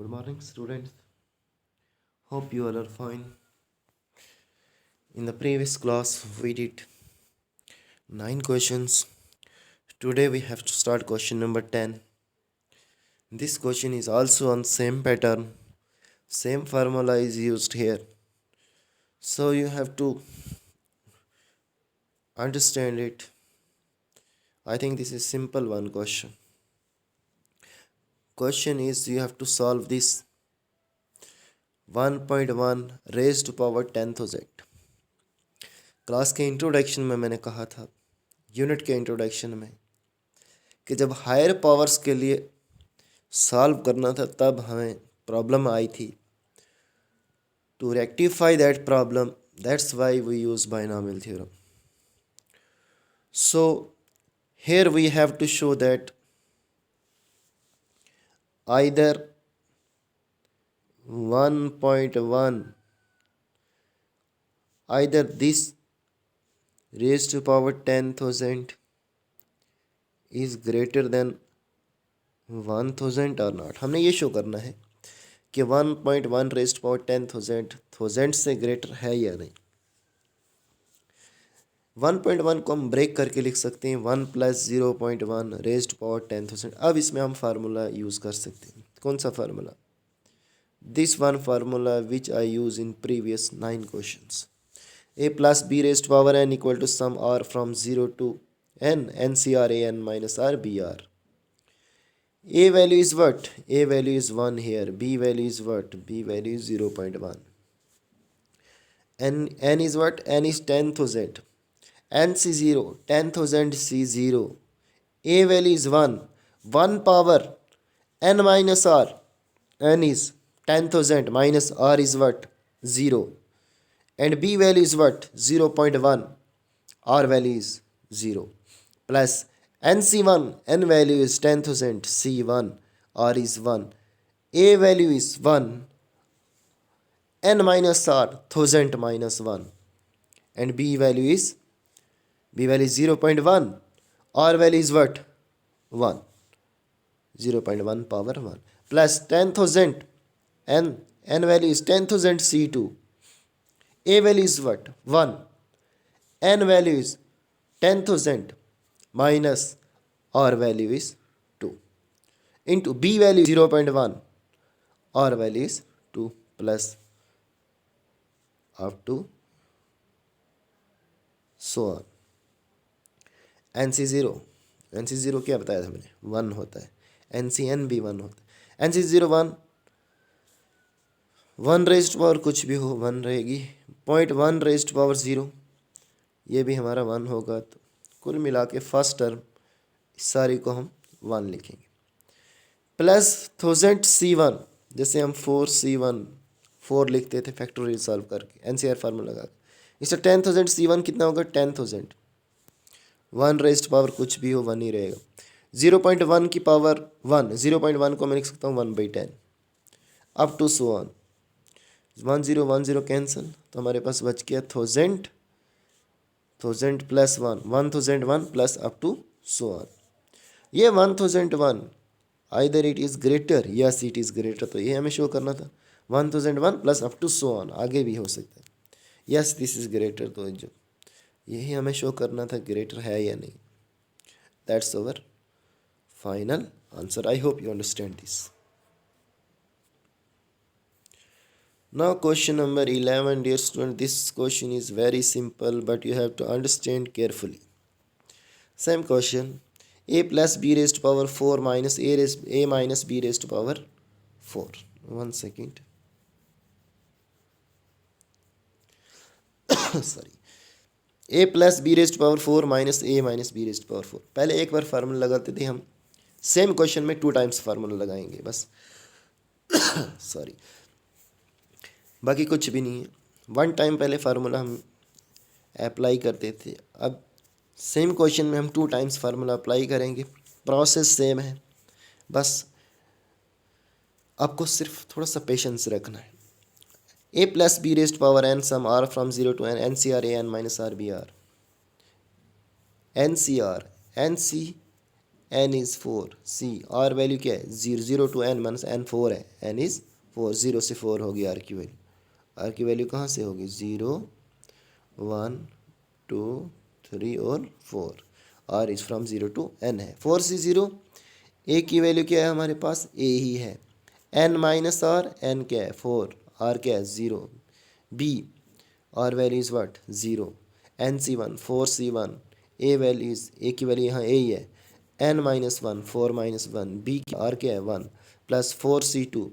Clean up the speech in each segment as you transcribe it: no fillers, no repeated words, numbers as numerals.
Good morning, students. Hope you all are fine. In the previous class, we did 9 questions. Today, we have to start question number 10. This question is also on same pattern, same formula is used here. So, you have to understand it. I think this is simple one question. Question is you have to solve this 1.1 raised to power 10,000. Class के introduction में मैंने कहा था, unit के introduction में, कि जब higher powers के लिए सॉल्व करना था तब हमें प्रॉब्लम आई थी. To rectify that problem, that's why we use binomial theorem. So here we have to show that either 1.1, either this raised to power 10,000 is greater than 1000 or not. हमने ये शो करना है कि 1.1 raised to power 10,000 से greater है या नहीं. 1.1 को हम ब्रेक करके लिख सकते हैं 1 + 0.1 raised to power 10,000. अब इसमें हम फार्मूला यूज़ कर सकते हैं. कौन सा formula? This one formula which I use in previous 9 questions. a plus b raised to power n equal to sum r from 0 to n ncr an minus r br. A value is what? A value is 1 here. B value is what? B value is 0.1. N is what? N is 10,000. N C 0. 10,000 C 0. A value is 1. 1 power n minus r. N is 10,000 minus r is what? 0. And B value is what? 0.1. R value is 0. Plus NC1, N value is 10,000, C1, R is 1. A value is 1, N minus R, 1000 minus 1. And B value is 0.1. R value is what? 1. 0.1 power 1. Plus 10,000, N value is 10,000, C2. A value is what? 1. N value is 10,000 minus R value is 2. Into B value 0.1. R value is 2 plus up to so on. NC0. NC0 क्या बताया था मैंने? 1 होता है. NCN भी 1 होता है. NC0 1. 1 raised power कुछ भी हो 1 रहेगी. 0.1 raised पावर 0, ये भी हमारा 1 होगा. तो कुल मिला के फर्स्ट टर्म सारी को हम 1 लिखेंगे. प्लस 1000 C1, जैसे हम 4C1 4 लिखते थे फैक्टोरियल सॉल्व करके NCR फार्मूला लगा के. इससे 10,000 C1 कितना होगा? 10,000. 1 रेस्ट पावर कुछ भी हो 1 ही रहेगा. 0.1 की पावर 1. 0.1 को मैं लिख सकता हूँ 1/10 up to so on. 1010 cancel, तो हमारे पास बच गया 1000 plus 1, 1001 plus up to so on. ये 1001 either it is greater, yes it is greater, तो ये हमें शो करना था. 1001 plus up to so on, आगे भी हो सकता है. यस दिस इज़ ग्रेटर, तो जो यही हमें शो करना था ग्रेटर है या नहीं. That's our final answer. I hope you understand this. Now question number 11, dear student. This question is very simple, but you have to understand carefully. Same question. A plus b raised to power 4 minus a minus b raised to power 4. 1 second. Sorry. A plus b raised to power 4 minus a minus b raised to power 4. पहले एक बार formula लगाते थे हम. Same question में 2 times formula लगाएंगे बस. Sorry, बाकी कुछ भी नहीं है. 1 टाइम पहले फार्मूला हम अप्लाई करते थे. अब सेम क्वेश्चन में हम 2 टाइम्स फार्मूला अप्लाई करेंगे. प्रोसेस सेम है, बस आपको सिर्फ थोड़ा सा पेशेंस रखना है. a plus B raised power n sum r from 0 to n NCR an minus r br. NCR N is 4, C R value क्या है 0, 0 to n माइनस n 4 है, n इज़ 4, 0 से 4 होगी आर की वैल्यू। आर की value कहाँ से होगी 0, 1, 2, 3 और 4। R is from 0 to n है। 4 से 0, ए की वैल्यू क्या है हमारे पास ए ही है। n माइनस आर, n क्या है 4, आर क्या है 0। B R value is what 0। N C 1, 4 C 1, A value is A की वैल्यू यहाँ ए ही है। n माइनस 1, 4 माइनस 1, बी की आर क्या है 1 प्लस 4 सी 2,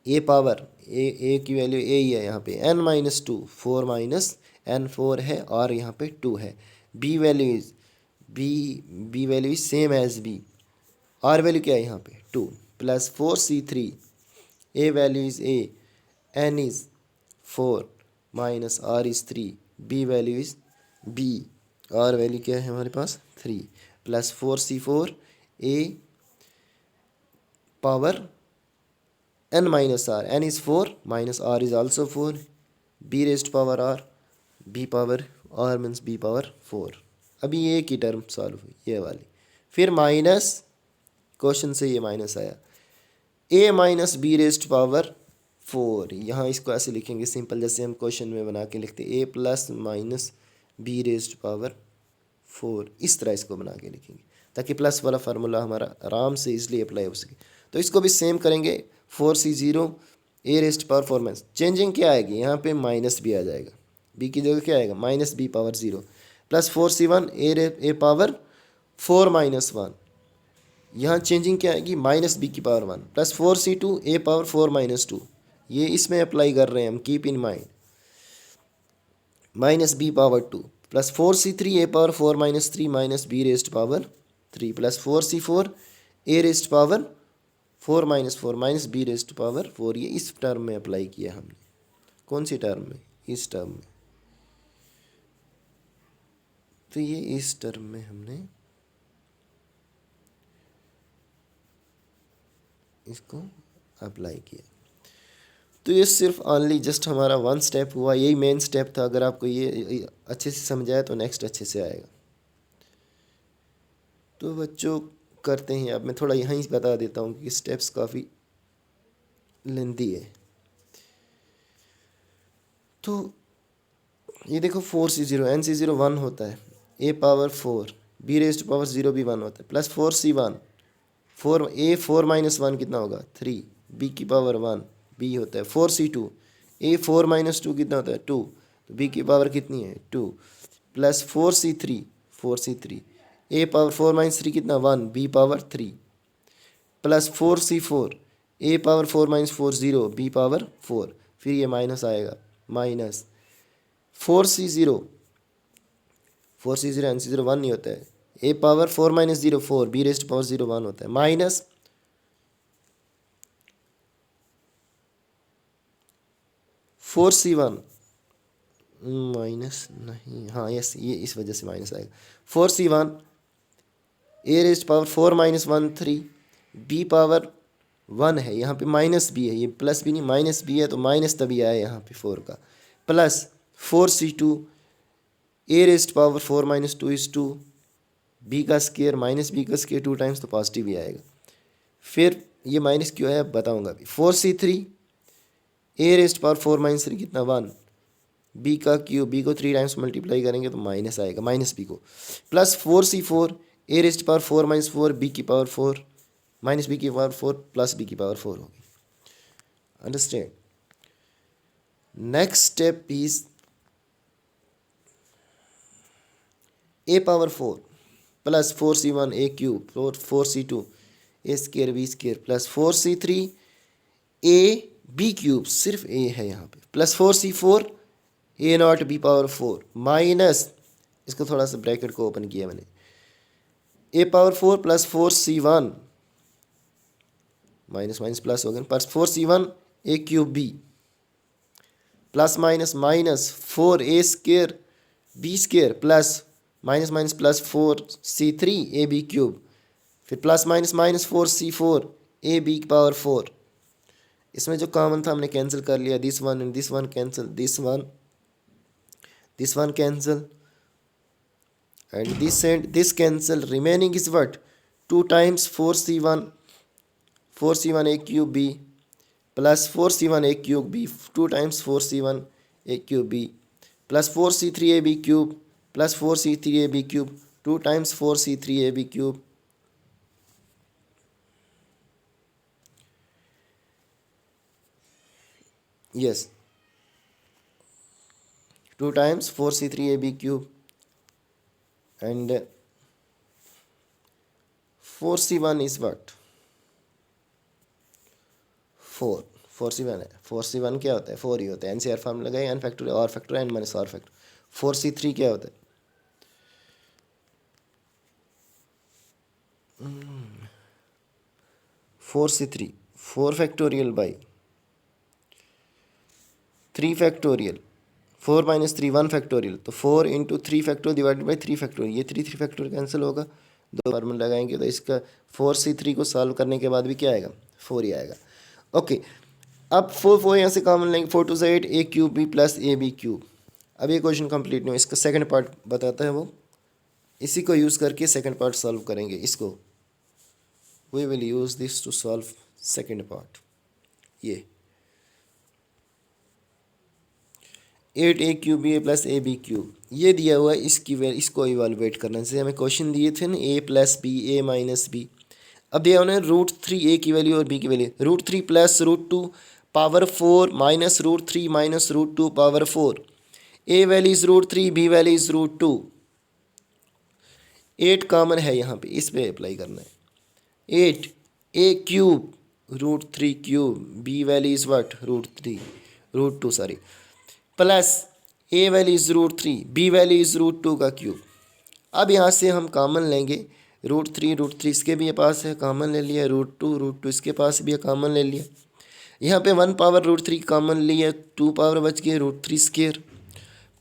ए पावर ए की वैल्यू ए ही है यहाँ पे। n माइनस 2, 4 माइनस n 4 है और यहाँ पे 2 है। B value is B value is same as B, R value क्या है यहाँ पे 2 plus 4 C 3, A value is A, n is 4 minus R is 3, B value is B, R value क्या है हमारे पास 3 plus 4 C 4, A power n minus r, n is 4 minus r is also 4, b raised to power r, b power r means b power 4। अभी ये की term solve हुई ये वाली, फिर माइनस क्वेश्चन से ये माइनस आया, a minus B raised power 4, यहाँ इसको ऐसे लिखेंगे सिंपल जैसे हम क्वेश्चन में बना के लिखते a plus minus B raised power 4, इस तरह इसको बना के लिखेंगे ताकि प्लस वाला फार्मूला हमारा आराम से इसलिए अप्लाई हो सके। तो इसको भी सेम करेंगे, 4 सी 0, ए रेस्ट पावर 4 माइनस, चेंजिंग क्या आएगी यहाँ पे माइनस बी आ जाएगा, बी की जगह क्या आएगा minus B power 0 plus 4 C 1, A power 4 minus 1, यहाँ चेंजिंग क्या आएगी माइनस बी की power 1 plus 4 C 2, A power 4 minus 2, ये इसमें अप्लाई कर रहे हैं हम, keep in mind minus B power 2 plus 4 C 3, A power 4 minus 3 minus B raised power 3 plus 4 C 4, A raised power 4 minus 4 minus B raised power 4, ये इस term में apply किया हमने। कौन सी टर्म में, इस टर्म में, तो ये इस टर्म में हमने इसको अप्लाई किया। तो ये सिर्फ ऑनली जस्ट हमारा वन स्टेप हुआ, यही मेन स्टेप था। अगर आपको ये अच्छे से समझाया तो नेक्स्ट अच्छे से आएगा। तो बच्चों करते हैं, अब मैं थोड़ा यहीं बता देता हूँ कि स्टेप्स काफ़ी लेंदी है। तो ये देखो 4 सी 0, n सी 0 1 होता है, A power 4, B raised power 0 भी 1 होता है, प्लस 4 सी 1, 4 ए 4 माइनस 1 कितना होगा 3, बी की पावर 1, बी होता है 4 सी 2, ए 4 माइनस 2 कितना होता है 2, तो बी की पावर कितनी है 2, plus 4 C 3, 4 C 3, A power 4 minus 3 कितना 1, B power 3, plus 4 C 4, A power 4 minus 4 0, B power 4, फिर ये माइनस आएगा, माइनस 4 सी 0, 4 सी 0 एन सी 0 1 नहीं होता है, A power 4 minus 0 4, B raised power 0 1 होता है, माइनस 4 सी 1, माइनस नहीं, हाँ यस, ये इस वजह से माइनस आएगा, 4 C 1, A raised power 4 minus 1 3, B power 1 है, यहाँ पे माइनस बी है, ये प्लस भी नहीं माइनस बी है, तो माइनस तभी आया यहाँ पे 4 का, plus 4 C 2, A raised power 4 minus 2 is 2, B का स्केयर माइनस बी का स्केयर 2 टाइम्स तो पॉजिटिव ही आएगा। फिर ये माइनस क्यों है अब बताऊँगा अभी, 4 सी 3, ए रेस्ट पावर 4 माइनस 3 कितना 1, बी का क्यूब, बी को 3 टाइम्स मल्टीप्लाई करेंगे तो माइनस आएगा, माइनस बी को, plus 4 C 4, A raised power 4 minus 4, B की पावर 4 माइनस बी की पावर 4 प्लस बी की पावर 4 होगी। Understand. Next step is A power 4 plus 4 C 1 A cube 4 C 2 A square B square plus 4 C 3 A B cube, सिर्फ A है यहाँ पे, plus 4 C 4 A not be power 4 minus, इसको थोड़ा सा bracket को ओपन किया मैंने, A power 4 plus 4 C 1 minus minus plus हो गया, plus 4 C 1 A cube B plus minus minus 4 A square B square plus minus minus plus 4 C 3 A B cube, फिर plus minus minus 4 C 4 A B power 4, इसमें जो common था हमने cancel कर लिया, this one and this one cancel, this one cancel, and this cancel, remaining is what? 2 times 4c1 a cube b plus 4c1 a cube b, 2 times 4c1 a cube b plus 4c3 ab cube plus 4c3 ab cube, 2 times 4c3 ab cube yes 2 times 4c3 ab cube and 4c1 is what? 4 4c1 है, 4c1 क्या होता है? 4 ही होता है। NCR form लगाए, N factor R factor N minus R factor. 4c3 क्या होता है? 4c3 4 factorial by 3 factorial, 4 minus 3 1 factorial, तो 4 into 3 factorial divided by 3 factorial, ये 3 फैक्टोरियल कैंसिल होगा, दो फॉर्मूला लगाएंगे तो इसका 4c3 को सॉल्व करने के बाद भी क्या आएगा? 4 ही आएगा। ओके, अब 4 यहाँ से कॉमन लेंगे, 4 2 8 A cube B plus A B cube. अब ये क्वेश्चन कंप्लीट नहीं हो, इसका सेकंड पार्ट बताता है वो, इसी को यूज़ करके सेकंड पार्ट सॉल्व करेंगे। इसको we will use this to solve second part. ये 8 A cube B plus A B cube ये दिया हुआ है, इसको इवालुएट करना है। जैसे हमें क्वेश्चन दिए थे ना ए प्लस बी ए माइनस बी, अब दिया उन्हें √3 ए की वैल्यू और बी की value, √3 plus √2 power 4 minus √3 minus √2 power 4, A value is √3 B value is √2, 8 common है यहाँ पे, इस पे अप्लाई करना है। 8 A cube √3 cube, B value is what? √2 sorry, plus A value is √3 B value is √2 का क्यूब। अब यहाँ से हम कॉमन लेंगे, √3 इसके भी पास है, कॉमन ले लिया, √2 इसके पास भी है, कॉमन ले लिया। यहाँ पे 1 पावर √3 कॉमन लिया, 2 पावर बच गए √3 स्क्वायर,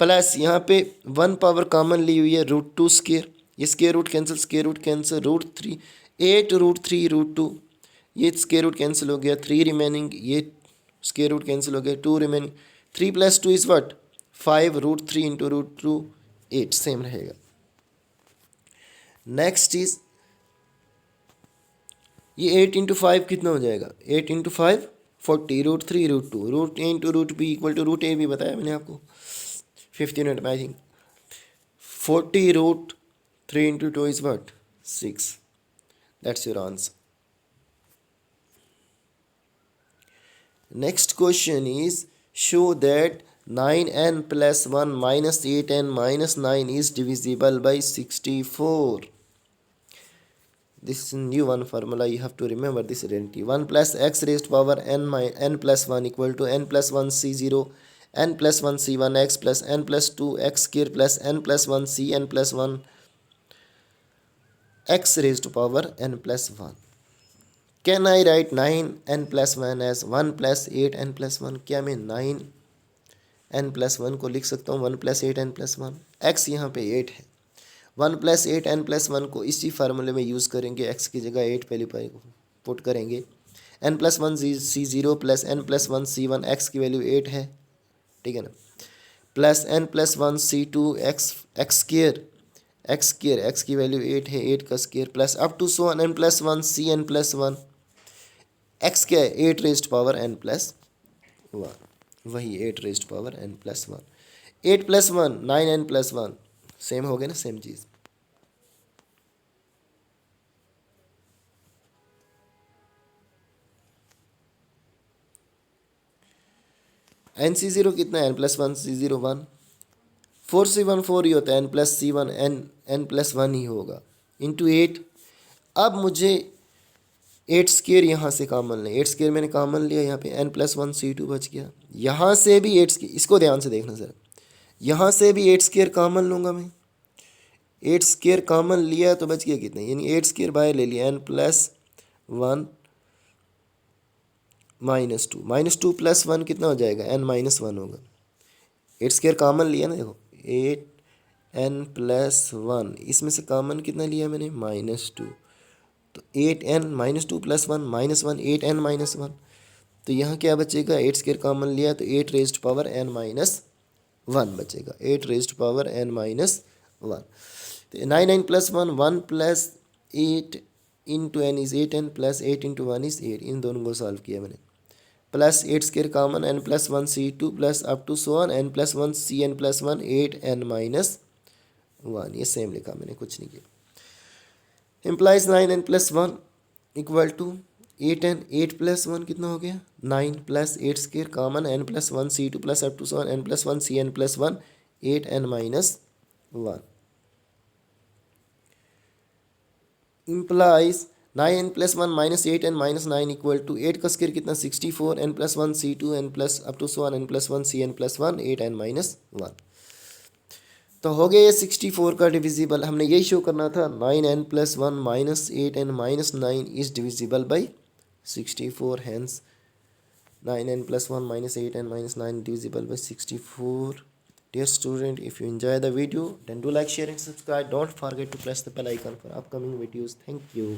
प्लस यहाँ पे 1 पावर कॉमन ली हुई है √2 स्क्वायर, ये square root cancel, square root cancel, √3 8 √3 √2, ये स्क्वायर रूट कैंसिल हो गया, 3 रिमेनिंग, ये स्क्वायर रूट कैंसिल हो गया, 2 remaining, 3 + 2 is what? 5 √3 into √2 8 same रहेगा। नेक्स्ट इज ये 8 इंटू 5 कितना हो जाएगा? 8 into 5 40, √3 √2, √a into √b equal to √a भी बताया मैंने आपको 15 मिनट में I think. 40 √3 into 2 is what? 6, that's your answer. Next question is show that 9n plus 1 minus 8n minus 9 is divisible by 64. This is new one formula, you have to remember this identity. 1 plus x raised to power n plus 1 equal to n plus 1 c0 n plus 1 c1 x plus n plus 2 x square plus n plus 1 c n plus 1 x raised to power n plus 1. Can I write 9n plus 1 as 1 plus 8n plus 1? क्या मैं 9n plus 1 को लिख सकता हूँ 1 plus 8n plus 1? x यहाँ पे 8 है, 1 plus 8n plus 1 को इसी फार्मूले में यूज़ करेंगे, x की जगह 8 वैल्यू पर पुट करेंगे, n plus 1 c0 plus n plus 1 c1 x की वैल्यू 8 है, ठीक है ना, plus n plus 1 c2 x square x की वैल्यू 8 है, 8 का square, plus up to so n plus 1 cn plus 1 x क्या है? 8 raised power n plus 1, वही 8 raised power n plus 1, 8 plus 1 9n plus 1 same हो गया ना, सेम चीज़। nc0 कितना है? n plus 1 c0 1, 4c1 4 ही होता है, n plus c1 n plus 1 ही होगा, इंटू 8। अब मुझे 8 स्क्वायर यहाँ से कॉमन लें, 8 स्क्वायर मैंने कॉमन लिया, यहाँ पे n plus 1 c2 बच गया, यहाँ से भी 8 स्क्वायर, इसको ध्यान से देखना सर, यहाँ से भी 8 स्क्वायर कॉमन लूँगा मैं, 8 स्क्वायर कॉमन लिया तो बच गया कितना, यानी 8 स्क्वायर बाहर ले लिया, n plus 1 -2 -2 प्लस 1 कितना हो जाएगा? n - 1 होगा। 8 स्क्वायर कॉमन लिया ना, देखो 8n plus 1, इसमें से कॉमन कितना लिया मैंने? -2, तो 8n -2 + 1 -1 8n - 1, तो यहाँ क्या बचेगा? 8 स्क्वायर कॉमन लिया तो 8 raised power n - 1 बचेगा, 8 raised power n - 1। तो 9 plus 1 plus 8 into N is 8n plus 8 into 1 is 8। इन दोनों को सॉल्व किया मैंने। Plus 8 square common n plus 1 c2 plus up to so on n plus 1 cn plus 1 8n minus 1। ये same लिखा मैंने, कुछ नहीं किया। Implies 9n plus 1 equal to 8n। 8 plus 1 कितना हो गया 9 plus 8 square common n plus 1 c2 plus up to so on n plus 1 cn plus 1 8n minus 1 implies 9n plus 1 minus 8n minus 9 equal to 8 का square कितना 64 n plus 1 c2 n plus up to so on n plus 1 cn plus 1 8n minus 1। तो हो गया ये 64 का divisible. हमने यही show करना था 9n plus 1 minus 8n minus 9 is divisible by 64। Hence 9n plus 1 minus 8n minus 9 divisible by 64. Dear student, if you enjoy the video, then do like, share and subscribe. Don't forget to press the bell icon for upcoming videos. Thank you.